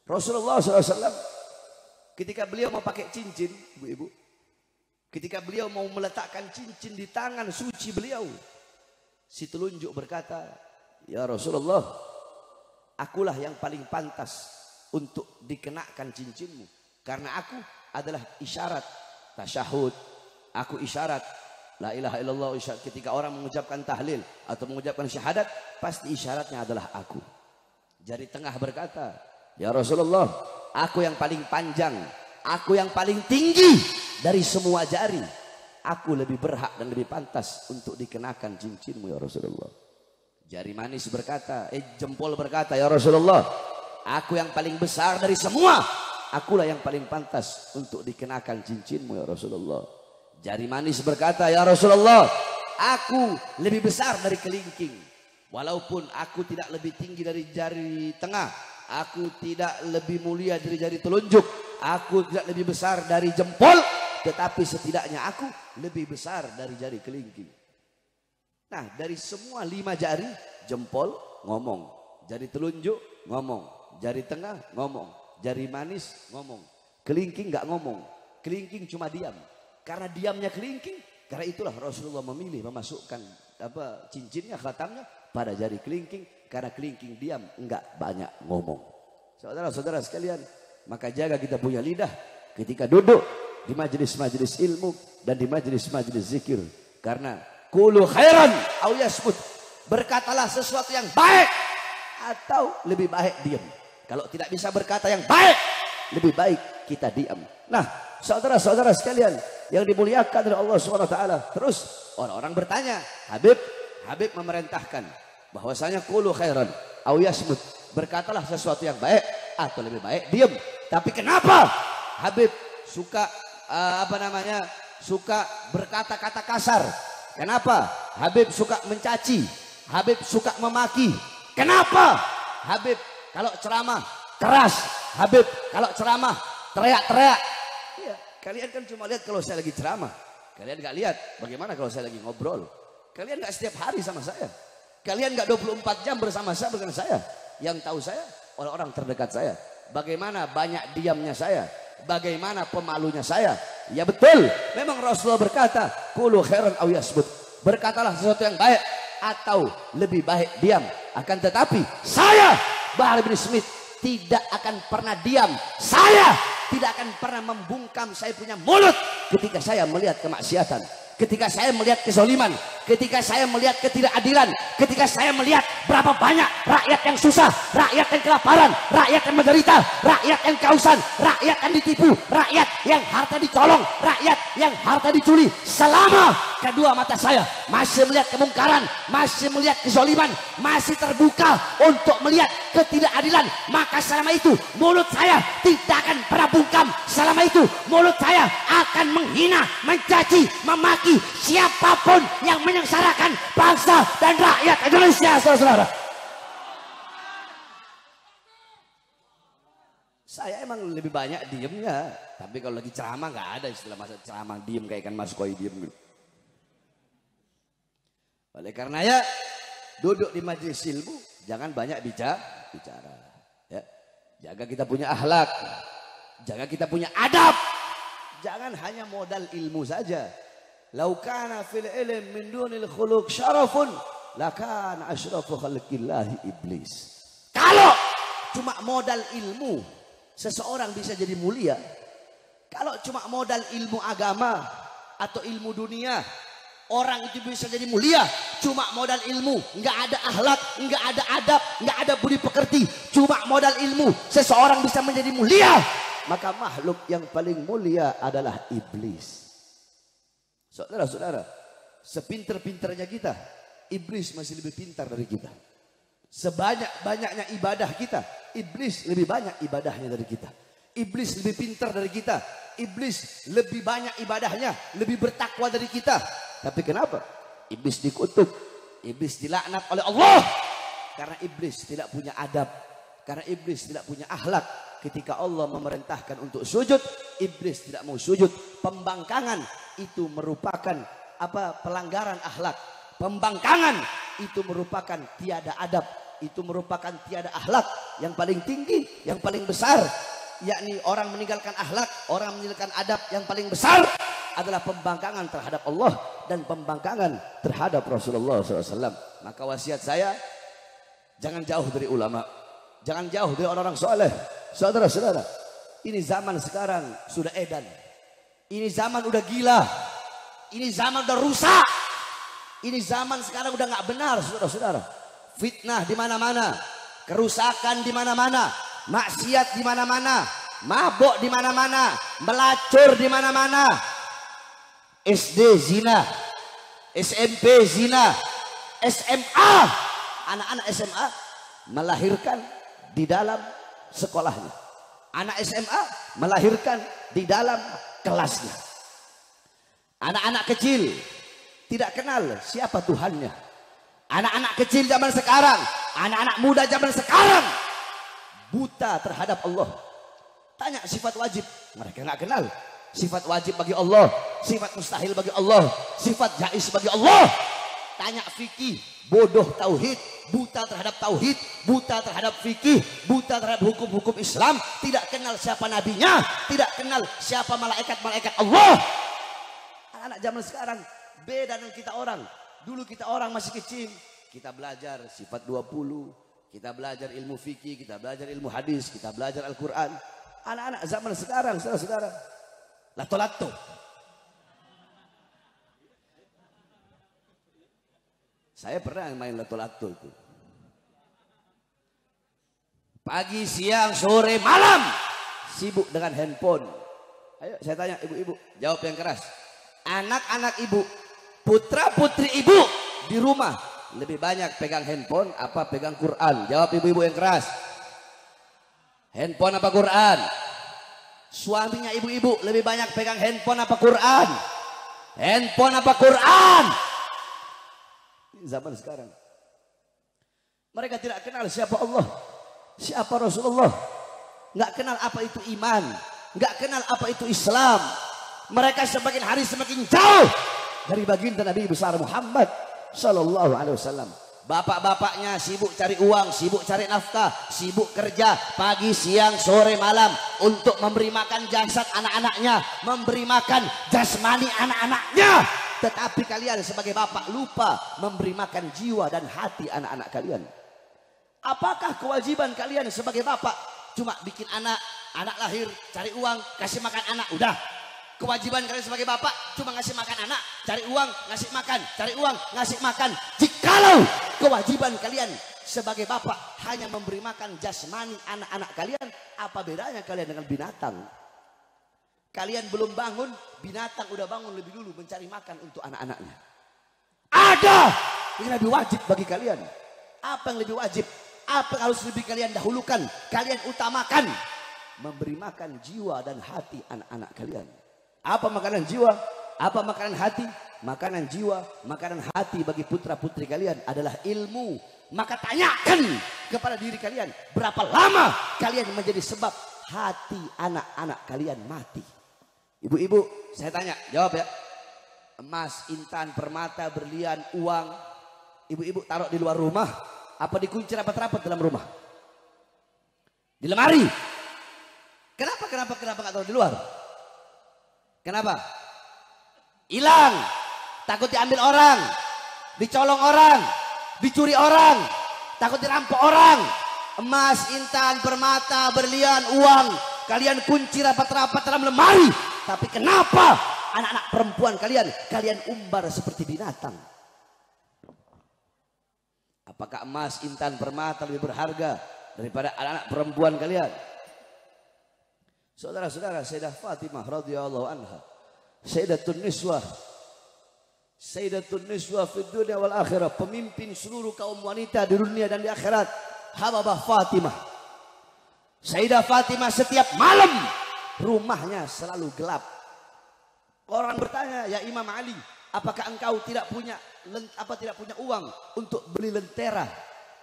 Rasulullah SAW ketika beliau mau pakai cincin, ibu-ibu, ketika beliau mau meletakkan cincin di tangan suci beliau, si telunjuk berkata, ya Rasulullah, akulah yang paling pantas untuk dikenakan cincinmu, karena aku adalah isyarat tasyahud, aku isyarat la ilaha illallah. Ketika orang mengucapkan tahlil atau mengucapkan syahadat, pasti isyaratnya adalah aku. Jari tengah berkata, ya Rasulullah, aku yang paling panjang, aku yang paling tinggi dari semua jari, aku lebih berhak dan lebih pantas untuk dikenakan cincinmu ya Rasulullah. Jari manis berkata, jempol berkata, ya Rasulullah, aku yang paling besar dari semua, akulah yang paling pantas untuk dikenakan cincinmu ya Rasulullah. Jari manis berkata, ya Rasulullah, aku lebih besar dari kelingking, walaupun aku tidak lebih tinggi dari jari tengah, aku tidak lebih mulia dari jari telunjuk, aku tidak lebih besar dari jempol, tetapi setidaknya aku lebih besar dari jari kelingking. Nah, dari semua 5 jari, jempol ngomong, jari telunjuk ngomong, jari tengah ngomong, jari manis ngomong, kelingking nggak ngomong, kelingking cuma diam. Karena diamnya kelingking. Karena itulah Rasulullah memilih memasukkan cincinnya, khatamnya pada jari kelingking. Karena kelingking diam, enggak banyak ngomong. Saudara-saudara sekalian, maka jaga kita punya lidah ketika duduk di majelis-majelis ilmu dan di majelis-majelis zikir. Karena qulu khairan aw yasmut. Berkatalah sesuatu yang baik atau lebih baik diam. Kalau tidak bisa berkata yang baik, lebih baik kita diam. Nah, saudara-saudara sekalian yang dimuliakan oleh Allah SWT. Terus orang-orang bertanya, Habib memerintahkan bahwasanya qulu khairan aw yasmut. Berkatalah sesuatu yang baik atau lebih baik diam. Tapi kenapa Habib suka suka berkata-kata kasar? Kenapa Habib suka mencaci? Habib suka memaki? Kenapa Habib kalau ceramah keras? Habib kalau ceramah teriak-teriak? Iya, kalian kan cuma lihat kalau saya lagi ceramah. Kalian nggak lihat bagaimana kalau saya lagi ngobrol. Kalian nggak setiap hari sama saya. Kalian nggak 24 jam bersama saya bukan saya. Yang tahu saya orang-orang terdekat saya. Bagaimana banyak diamnya saya. Bagaimana pemalunya saya. Ya betul. Memang Rasulullah berkata, qulu khairan aw yasmut. Berkatalah sesuatu yang baik atau lebih baik diam. Akan tetapi saya Bahar bin Smith tidak akan pernah diam. Saya tidak akan pernah membungkam saya punya mulut ketika saya melihat kemaksiatan, ketika saya melihat kezaliman, ketika saya melihat ketidakadilan, ketika saya melihat berapa banyak rakyat yang susah, rakyat yang kelaparan, rakyat yang menderita, rakyat yang kehausan, rakyat yang ditipu, rakyat yang harta dicolong, rakyat yang harta dicuri. Selama kedua mata saya masih melihat kemungkaran, masih melihat kezaliman, masih terbuka untuk melihat ketidakadilan, maka selama itu mulut saya tidak akan pernah bungkam. Selama itu mulut saya akan menghina, mencaci, memaki siapapun yang menyengsarakan bangsa dan rakyat Indonesia, saudara-saudara. Saya emang lebih banyak diemnya, tapi kalau lagi ceramah nggak ada istilah masa ceramah diem kayak ikan mas koi diem gitu. Oleh karenanya duduk di majelis ilmu jangan banyak bicara, ya. Jaga kita punya akhlak, jaga kita punya adab, jangan hanya modal ilmu saja. Lau kana fil ilm min dunil khuluq syarafun lakana asyrafu khalqillahi iblis. Kalau cuma modal ilmu seseorang bisa jadi mulia. Kalau cuma modal ilmu agama atau ilmu dunia, orang itu bisa jadi mulia. Cuma modal ilmu, nggak ada akhlak, nggak ada adab, nggak ada budi pekerti. Cuma modal ilmu seseorang bisa menjadi mulia. Maka makhluk yang paling mulia adalah iblis. Saudara-saudara, sepinter-pinternya kita, iblis masih lebih pintar dari kita. Sebanyak-banyaknya ibadah kita, iblis lebih banyak ibadahnya dari kita. Iblis lebih pintar dari kita. Iblis lebih banyak ibadahnya, lebih bertakwa dari kita. Tapi kenapa? Iblis dikutuk, iblis dilaknat oleh Allah. Karena iblis tidak punya adab, karena iblis tidak punya akhlak. Ketika Allah memerintahkan untuk sujud, iblis tidak mau sujud. Pembangkangan itu merupakan pelanggaran akhlak. Pembangkangan itu merupakan tiada adab, itu merupakan tiada akhlak. Yang paling tinggi, yang paling besar, yakni orang meninggalkan akhlak, orang meninggalkan adab, yang paling besar adalah pembangkangan terhadap Allah dan pembangkangan terhadap Rasulullah SAW. Maka wasiat saya, jangan jauh dari ulama, jangan jauh dari orang-orang soleh. Saudara-saudara, ini zaman sekarang sudah edan, ini zaman udah gila, ini zaman udah rusak, ini zaman sekarang udah nggak benar, saudara-saudara. Fitnah di mana-mana, kerusakan di mana-mana, maksiat di mana-mana, mabuk di mana-mana, melacur di mana-mana. SD zina, SMP zina, SMA, anak-anak SMA melahirkan di dalam sekolahnya. Anak SMA melahirkan di dalam kelasnya. Anak-anak kecil tidak kenal siapa Tuhannya. Anak-anak kecil zaman sekarang, anak-anak muda zaman sekarang buta terhadap Allah. Tanya sifat wajib, mereka nggak kenal. Sifat wajib bagi Allah, sifat mustahil bagi Allah, sifat jaiz bagi Allah. Tanya fikih, bodoh tauhid, buta terhadap tauhid, buta terhadap fikih, buta terhadap hukum-hukum Islam, tidak kenal siapa nabinya, tidak kenal siapa malaikat-malaikat Allah. Anak-anak zaman sekarang beda dengan kita orang. Dulu kita orang masih kecil, kita belajar sifat 20, kita belajar ilmu fikih, kita belajar ilmu hadis, kita belajar Al-Quran. Anak-anak zaman sekarang, saudara-saudara, lato-lato. Saya pernah main lato-lato itu. Pagi, siang, sore, malam sibuk dengan handphone. Ayo saya tanya ibu-ibu, jawab yang keras. Anak-anak ibu, putra-putri ibu di rumah lebih banyak pegang handphone apa pegang Quran? Jawab ibu-ibu yang keras. Handphone apa Quran? Suaminya ibu-ibu lebih banyak pegang handphone apa Quran? Handphone apa Quran? Zaman sekarang mereka tidak kenal siapa Allah, siapa Rasulullah, nggak kenal apa itu iman, nggak kenal apa itu Islam. Mereka semakin hari semakin jauh dari baginda Nabi besar Muhammad Sallallahu Alaihi Wasallam. Bapak-bapaknya sibuk cari uang, sibuk cari nafkah, sibuk kerja pagi, siang, sore, malam untuk memberi makan jasad anak-anaknya, memberi makan jasmani anak-anaknya. Tetapi kalian sebagai bapak lupa memberi makan jiwa dan hati anak-anak kalian. Apakah kewajiban kalian sebagai bapak cuma bikin anak lahir, cari uang, kasih makan anak, udah? Kewajiban kalian sebagai bapak cuma ngasih makan anak, cari uang, ngasih makan, cari uang, ngasih makan. Jikalau kewajiban kalian sebagai bapak hanya memberi makan jasmani anak-anak kalian, apa bedanya kalian dengan binatang? Kalian belum bangun, binatang udah bangun lebih dulu mencari makan untuk anak-anaknya. Ada yang lebih wajib bagi kalian. Apa yang lebih wajib? Apa yang harus lebih kalian dahulukan, kalian utamakan? Memberi makan jiwa dan hati anak-anak kalian. Apa makanan jiwa? Apa makanan hati? Makanan jiwa, makanan hati bagi putra-putri kalian adalah ilmu. Maka tanyakan kepada diri kalian, berapa lama kalian menjadi sebab hati anak-anak kalian mati? Ibu-ibu, saya tanya, jawab ya. Emas, intan, permata, berlian, uang, ibu-ibu taruh di luar rumah, apa dikunci rapat-rapat dalam rumah? Di lemari. Kenapa nggak taruh di luar? Kenapa? Hilang. Takut diambil orang, dicolong orang, dicuri orang, takut dirampok orang. Emas, intan, permata, berlian, uang, kalian kunci rapat-rapat dalam lemari. Tapi kenapa anak-anak perempuan kalian umbar seperti binatang? Apakah emas, intan, permata lebih berharga daripada anak-anak perempuan kalian? Saudara-saudara, Sayyidah Fatimah radhiyallahu anha, Sayyidatun Niswah fid dunya wal akhirah, pemimpin seluruh kaum wanita di dunia dan di akhirat. Hababah Fatimah, Sayyidah Fatimah setiap malam rumahnya selalu gelap. Orang bertanya, ya Imam Ali, apakah engkau tidak punya uang untuk beli lentera?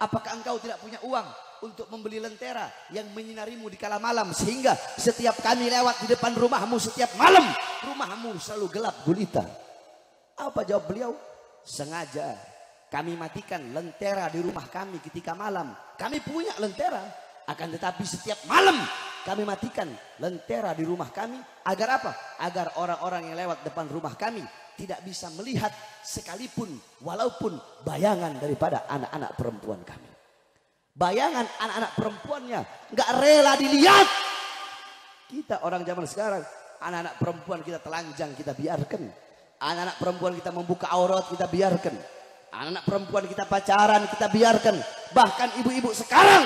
Apakah engkau tidak punya uang untuk membeli lentera yang menyinarimu di kala malam, sehingga setiap kami lewat di depan rumahmu setiap malam rumahmu selalu gelap gulita? Apa jawab beliau? Sengaja kami matikan lentera di rumah kami ketika malam. Kami punya lentera, akan tetapi setiap malam kami matikan lentera di rumah kami. Agar apa? Agar orang-orang yang lewat depan rumah kami tidak bisa melihat sekalipun walaupun bayangan daripada anak-anak perempuan kami. Bayangan anak-anak perempuannya nggak rela dilihat. Kita orang zaman sekarang, anak-anak perempuan kita telanjang kita biarkan. Anak-anak perempuan kita membuka aurat kita biarkan. Anak-anak perempuan kita pacaran kita biarkan. Bahkan ibu-ibu sekarang,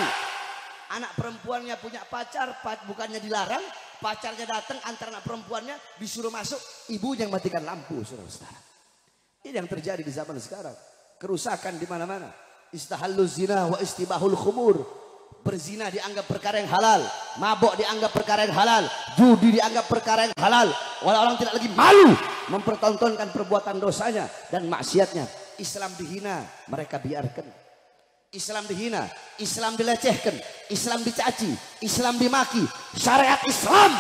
anak perempuannya punya pacar, bukannya dilarang, pacarnya datang antar anak perempuannya disuruh masuk, ibunya yang matikan lampu, saudara-saudara. Ini yang terjadi di zaman sekarang. Kerusakan di mana-mana. Istahallu zina wa istibahul khumur. Berzina dianggap perkara yang halal, mabok dianggap perkara yang halal, judi dianggap perkara yang halal. Orang-orang tidak lagi malu mempertontonkan perbuatan dosanya dan maksiatnya. Islam dihina, mereka biarkan. Islam dihina, Islam dilecehkan, Islam dicaci, Islam dimaki, syariat Islam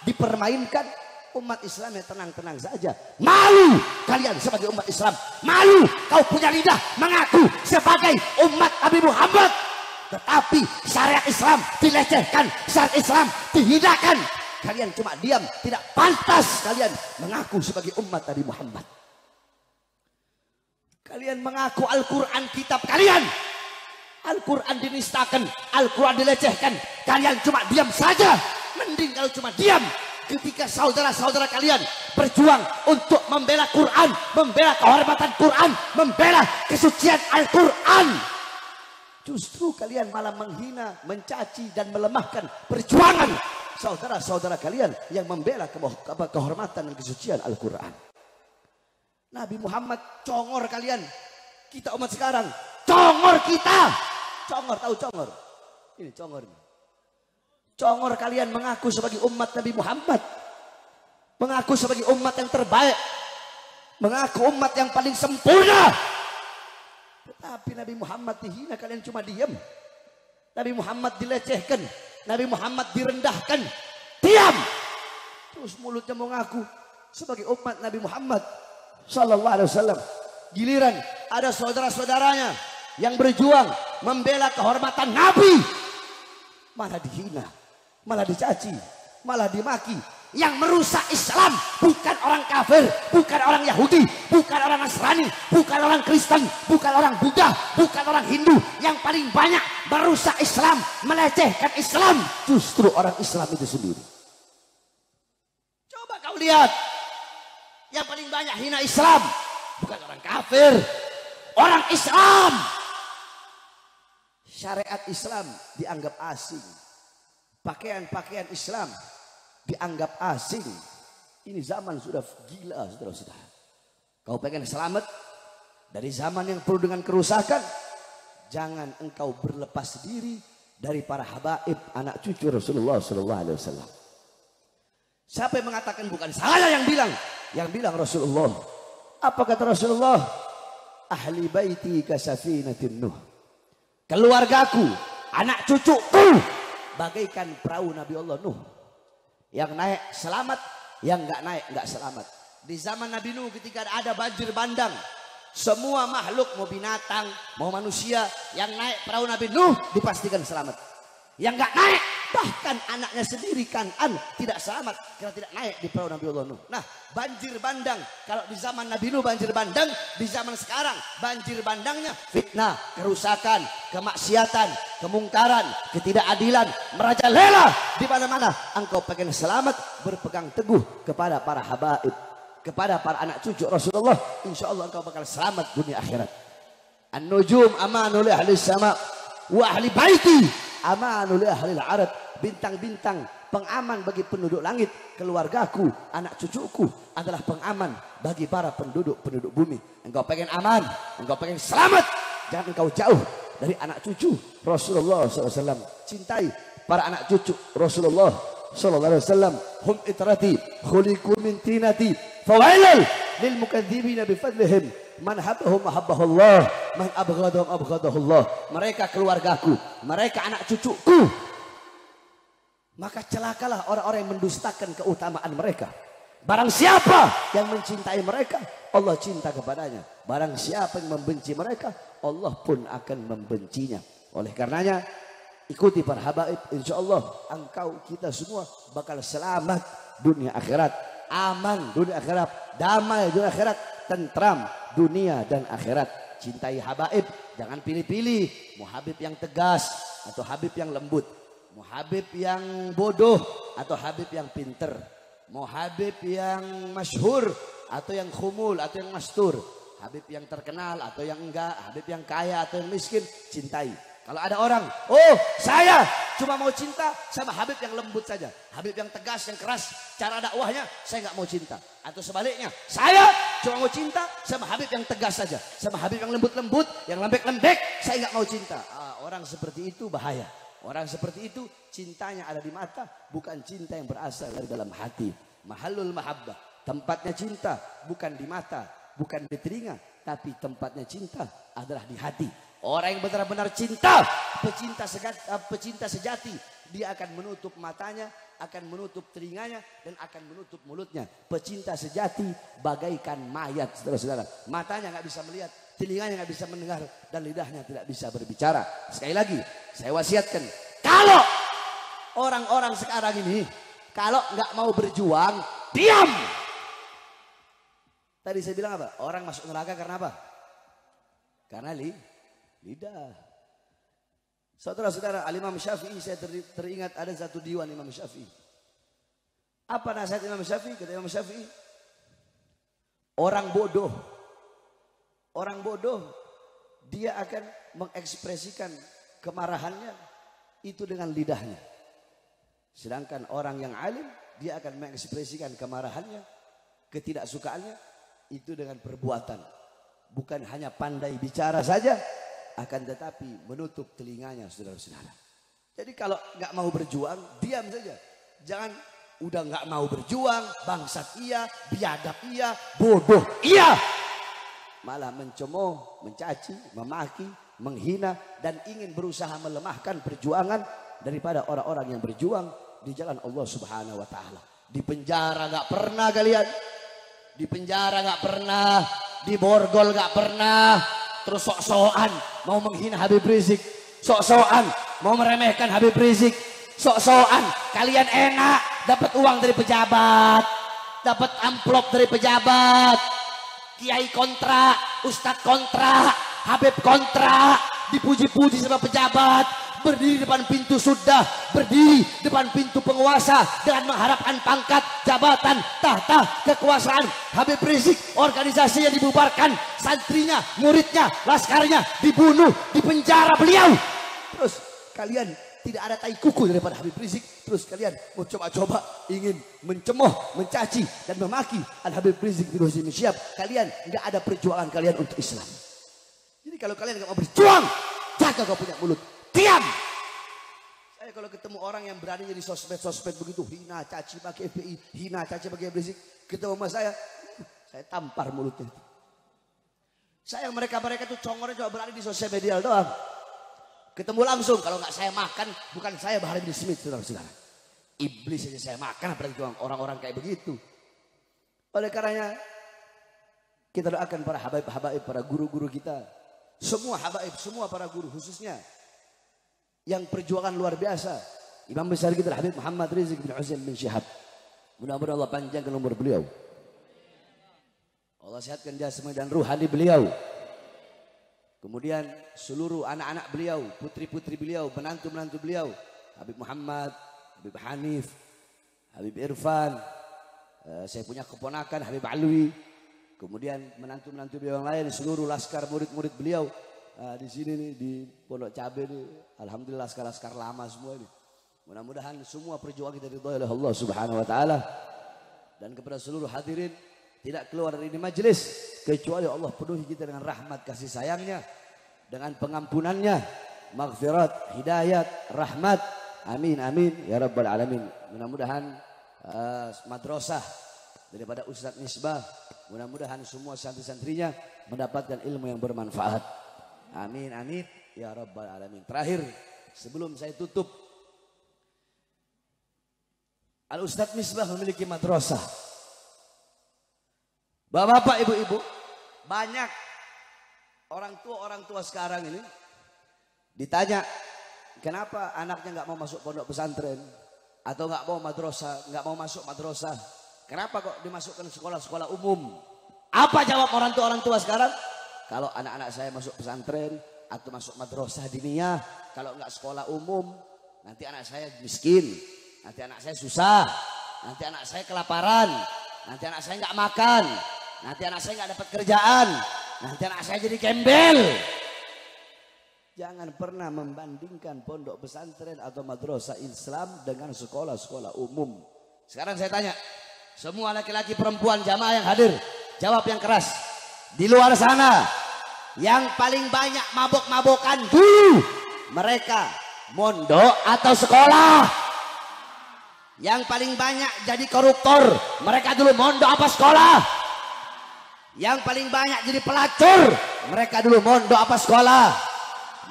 dipermainkan. Umat Islam yang tenang-tenang saja. Malu kalian sebagai umat Islam. Malu kau punya lidah mengaku sebagai umat Nabi Muhammad. Tetapi syariat Islam dilecehkan, syariat Islam dihinakan. kalian cuma diam. Tidak pantas kalian mengaku sebagai umat Nabi Muhammad. Kalian mengaku Al-Quran kitab kalian. Al-Quran dinistakan, Al-Quran dilecehkan. Kalian cuma diam saja. Mending kalau cuma diam ketika saudara-saudara kalian berjuang untuk membela Quran, membela kehormatan Quran, membela kesucian Al-Quran. Justru kalian malah menghina, mencaci dan melemahkan perjuangan saudara-saudara kalian yang membela kehormatan dan kesucian Al-Quran. Nabi Muhammad congor kalian. Kita umat sekarang congor kita. Congor, tahu congor? Ini congor. Congor kalian mengaku sebagai umat Nabi Muhammad. Mengaku sebagai umat yang terbaik. Mengaku umat yang paling sempurna. Tetapi Nabi Muhammad dihina, kalian cuma diam. Nabi Muhammad dilecehkan. Nabi Muhammad direndahkan. Diam. Terus mulutnya mengaku sebagai umat Nabi Muhammad Sallallahu Alaihi Wasallam. Giliran ada saudara-saudaranya yang berjuang membela kehormatan Nabi, malah dihina, malah dicaci, malah dimaki. Yang merusak Islam bukan orang kafir, bukan orang Yahudi, bukan orang Nasrani, bukan orang Kristen, bukan orang Buddha, bukan orang Hindu. Yang paling banyak merusak Islam, melecehkan Islam, justru orang Islam itu sendiri. Coba kau lihat, yang paling banyak hina Islam bukan orang kafir, orang Islam. Syariat Islam dianggap asing. Pakaian-pakaian Islam dianggap asing. Ini zaman sudah gila, saudara-saudara. Kau pengen selamat dari zaman yang penuh dengan kerusakan, jangan engkau berlepas diri dari para habaib, anak cucu Rasulullah Sallallahu Alaihi Wasallam. Siapa yang mengatakan? Bukan saya yang bilang Rasulullah. Apa kata Rasulullah? Ahli baiti kasafinatin Nuh. Keluargaku, anak cucuku bagaikan perahu Nabi Allah Nuh. Yang naik selamat, yang nggak naik nggak selamat. Di zaman Nabi Nuh ketika ada banjir bandang, semua makhluk, mau binatang, mau manusia, yang naik perahu Nabi Nuh dipastikan selamat. Yang nggak naik, bahkan anaknya sendiri Kan'an tidak selamat karena tidak naik di perahu Nabi Allah Nuh. Nah, banjir bandang, kalau di zaman Nabi Nuh banjir bandang, di zaman sekarang banjir bandangnya fitnah, kerusakan, kemaksiatan, kemungkaran, ketidakadilan merajalela di mana-mana. Engkau pengen selamat, berpegang teguh kepada para habaib, kepada para anak cucu Rasulullah, insya Allah engkau bakal selamat dunia akhirat. An-nujum amanul ahli sama wa ahli baiti amanul ahli al-arad. Bintang-bintang pengaman bagi penduduk langit. Keluargaku, anak cucuku adalah pengaman bagi para penduduk bumi. Engkau pengen aman, engkau pengen selamat, jangan engkau jauh dari anak cucu Rasulullah SAW. Cintai para anak cucu Rasulullah SAW. Hum itrati khuliqu min tinati fawailal lil mukadzibina bifadlihim. Man habbahum ahabbahullah, man abghadahum abghadahullah. Mereka keluargaku, mereka anak cucuku. Maka celakalah orang-orang yang mendustakan keutamaan mereka. Barang siapa yang mencintai mereka, Allah cinta kepadanya. Barang siapa yang membenci mereka, Allah pun akan membencinya. Oleh karenanya, ikuti para habaib, insya Allah engkau, kita semua bakal selamat dunia akhirat. Aman dunia akhirat, damai dunia akhirat, tentram dunia dan akhirat. Cintai habaib, jangan pilih-pilih. Mau habib yang tegas atau habib yang lembut, mau habib yang bodoh atau habib yang pinter, mau habib yang masyhur atau yang khumul atau yang mastur, habib yang terkenal atau yang enggak, habib yang kaya atau yang miskin, cintai. Kalau ada orang, oh saya cuma mau cinta sama habib yang lembut saja, habib yang tegas, yang keras cara dakwahnya, saya nggak mau cinta. Atau sebaliknya, saya cuma mau cinta sama habib yang tegas saja, sama habib yang lembut-lembut, yang lembek-lembek, saya nggak mau cinta. Orang seperti itu bahaya. Orang seperti itu cintanya ada di mata, bukan cinta yang berasal dari dalam hati. Mahallul mahabbah, tempatnya cinta bukan di mata, bukan di telinga, tapi tempatnya cinta adalah di hati. Orang yang benar-benar cinta, pecinta sejati, dia akan menutup matanya, akan menutup telinganya, dan akan menutup mulutnya. Pecinta sejati bagaikan mayat, saudara-saudara. Matanya nggak bisa melihat, telinganya nggak bisa mendengar, dan lidahnya tidak bisa berbicara. Sekali lagi, saya wasiatkan, kalau orang-orang sekarang ini Kalau nggak mau berjuang, diam. Tadi saya bilang apa? Orang masuk neraka karena apa? Karena lidah. Saudara-saudara, Al-Imam Syafi'i, saya teringat ada satu diwan Imam Syafi'i. Apa nasihat Imam Syafi'i? Kata Imam Syafi'i, orang bodoh dia akan mengekspresikan kemarahannya itu dengan lidahnya. Sedangkan orang yang alim, dia akan mengekspresikan kemarahannya, ketidaksukaannya itu dengan perbuatan. Bukan hanya pandai bicara saja, akan tetapi menutup telinganya, saudara-saudara. Jadi kalau nggak mau berjuang, diam saja. Jangan udah nggak mau berjuang, bangsat iya, biadab iya, bodoh iya. Malah mencemooh, mencaci, memaki, menghina, dan ingin berusaha melemahkan perjuangan daripada orang-orang yang berjuang di jalan Allah Subhanahu wa Ta'ala. Di penjara nggak pernah kalian, di penjara nggak pernah, di borgol nggak pernah. Terus sok-sokan mau menghina Habib Rizik, sok-sokan mau meremehkan Habib Rizik, sok-sokan kalian enak dapat uang dari pejabat, dapat amplop dari pejabat, kiai kontra, ustadz kontra, Habib kontra, dipuji-puji sama pejabat, berdiri depan pintu sudah, berdiri depan pintu penguasa dengan mengharapkan pangkat, jabatan, tahta, kekuasaan. Habib Rizik, organisasi yang dibubarkan, santrinya, muridnya, laskarnya dibunuh, dipenjara beliau. Terus kalian tidak ada tai kuku daripada Habib Rizik. Terus kalian mau coba-coba ingin mencemooh, mencaci dan memaki Al-Habib Rizik bin Husaini Syihab. Kalian nggak ada perjuangan kalian untuk Islam. Jadi kalau kalian nggak mau berjuang, jaga kau punya mulut, diam. Saya kalau ketemu orang yang berani di sosmed begitu, hina, caci pakai FPI, hina, caci pakai Habib Rizik, ketemu sama saya tampar mulutnya. Saya mereka tuh congornya cuma berani di sosial media doang. Ketemu langsung, kalau nggak saya makan, bukan saya Bahar bin Smith, saudara-saudara. Iblis aja saya makan, apalagi orang-orang kayak begitu. Oleh karenanya, kita doakan para habaib-habaib, para guru-guru kita. Semua habaib, semua para guru khususnya. Yang perjuangan luar biasa. Imam besar kita Habib Muhammad Rizik bin Husain bin Syihab. Mudah-mudahan Allah panjangkan umur beliau. Allah sehatkan jasmani dan ruhani beliau. Kemudian seluruh anak-anak beliau, putri-putri beliau, menantu-menantu beliau, Habib Muhammad, Habib Hanif, Habib Irfan, saya punya keponakan Habib Alwi, kemudian menantu-menantu beliau yang lain, seluruh laskar murid-murid beliau di sini nih di Pondok Cabe nih, alhamdulillah laskar-laskar lama semua ini. Mudah-mudahan semua perjuangan kita diridhoi oleh Allah Subhanahu wa Ta'ala. Dan kepada seluruh hadirin, tidak keluar dari ini majelis kecuali Allah penuhi kita dengan rahmat kasih sayangnya, dengan pengampunannya, maghfirat, hidayat, rahmat. Amin amin ya rabbal alamin. Mudah-mudahan madrasah daripada Ustadz Misbah, mudah-mudahan semua santri-santrinya mendapatkan ilmu yang bermanfaat. Amin amin ya rabbal alamin. Terakhir sebelum saya tutup, Al Ustadz Misbah memiliki madrasah. Bapak-bapak, ibu-ibu, banyak orang tua sekarang ini ditanya kenapa anaknya nggak mau masuk pondok pesantren atau nggak mau madrasah, nggak mau masuk madrasah, kenapa kok dimasukkan sekolah-sekolah umum? Apa jawab orang tua sekarang? Kalau anak-anak saya masuk pesantren atau masuk madrasah diniyah, kalau nggak sekolah umum, nanti anak saya miskin, nanti anak saya susah, nanti anak saya kelaparan, nanti anak saya nggak makan. Nanti anak saya nggak dapat kerjaan, nanti anak saya jadi gembel. Jangan pernah membandingkan pondok pesantren atau madrasah Islam dengan sekolah-sekolah umum. Sekarang saya tanya, semua laki-laki perempuan jamaah yang hadir, jawab yang keras. Di luar sana, yang paling banyak mabok-mabokan dulu, mereka mondok atau sekolah? Yang paling banyak jadi koruptor, mereka dulu mondok apa sekolah? Yang paling banyak jadi pelacur, mereka dulu mondok apa sekolah?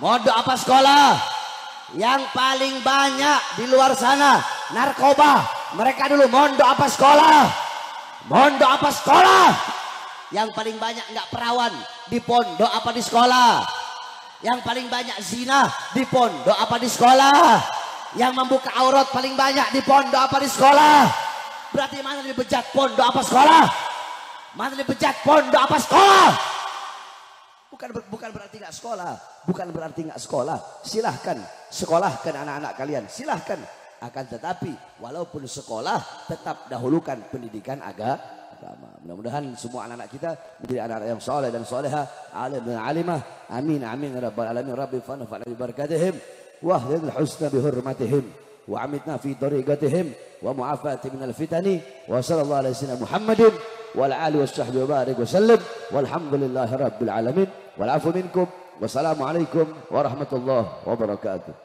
Mondok apa sekolah? Yang paling banyak di luar sana narkoba, mereka dulu mondok apa sekolah? Mondok apa sekolah? Yang paling banyak enggak perawan, di pondok apa di sekolah? Yang paling banyak zina, di pondok apa di sekolah? Yang membuka aurat paling banyak di pondok apa di sekolah? Berarti mana lebih bejat, pondok apa sekolah? Mana lebih bejat, pondok apa sekolah? Bukan berarti nggak sekolah. Bukan berarti nggak sekolah. Silahkan sekolahkan anak-anak kalian. Silahkan. Akan tetapi walaupun sekolah tetap dahulukan pendidikan agama. Mudah-mudahan semua anak-anak kita menjadi anak-anak yang soleh dan soleha, alim dan alimah. Amin amin ya rabbal alamin. Rabbi fanfa'na bi barakatihim wa ahdil husna bi hurmatihim wa amitna fi tariqatihim wa mu'afati minal fitani wa sallallahu alaihi wasallam Muhammadin wa ala alihi washabbihi wa barik wa sallam walhamdulillahi rabbil alamin wal afu minkum wassalamu alaikum warahmatullahi wabarakatuh.